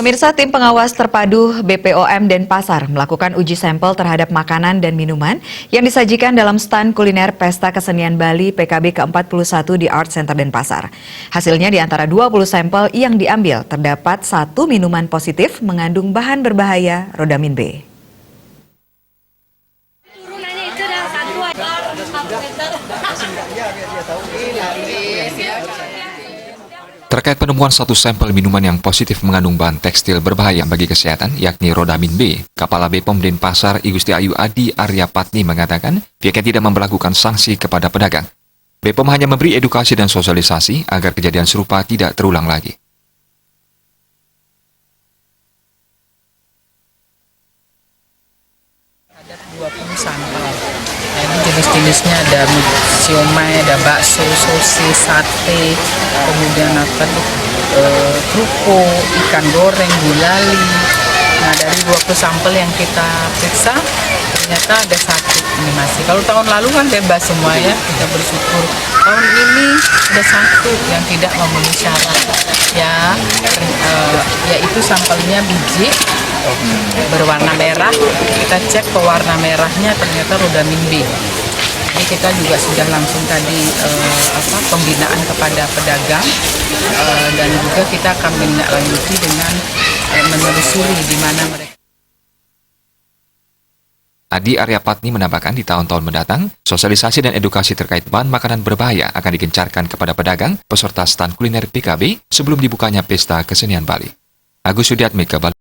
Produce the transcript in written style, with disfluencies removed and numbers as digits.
Pemirsa, tim pengawas terpadu BPOM Denpasar melakukan uji sampel terhadap makanan dan minuman yang disajikan dalam stand kuliner Pesta Kesenian Bali PKB ke-41 di Art Center Denpasar. Hasilnya di antara 20 sampel yang diambil, terdapat 1 minuman positif mengandung bahan berbahaya rodamin B. Terkait penemuan 1 sampel minuman yang positif mengandung bahan tekstil berbahaya bagi kesehatan, yakni rodamin B, Kepala BPOM Denpasar Igusti Ayu Adi Arya Patni mengatakan pihaknya tidak memberlakukan sanksi kepada pedagang. BPOM hanya memberi edukasi dan sosialisasi agar kejadian serupa tidak terulang lagi. Ada 20 sampel. Ini jenis-jenisnya ada siomay, ada bakso, sosis, sate, kemudian kerupuk, ikan goreng, gulali. Nah, dari 20 sampel yang kita periksa, ternyata ada 1 ini masih. Kalau tahun lalu kan bebas semua ya, kita bersyukur. Tahun ini ada 1 yang tidak memenuhi syarat, ya, yaitu sampelnya biji berwarna merah. Kita cek pewarna merahnya ternyata rodamin B. Jadi kita juga sudah langsung tadi pembinaan kepada pedagang dan juga kita akan menindaklanjuti dengan menelusuri di mana mereka. Adi Arya Patni menambahkan di tahun-tahun mendatang, sosialisasi dan edukasi terkait bahan makanan berbahaya akan digencarkan kepada pedagang peserta stand kuliner PKB sebelum dibukanya Pesta Kesenian Bali. Agus Sudiatmika, Bali.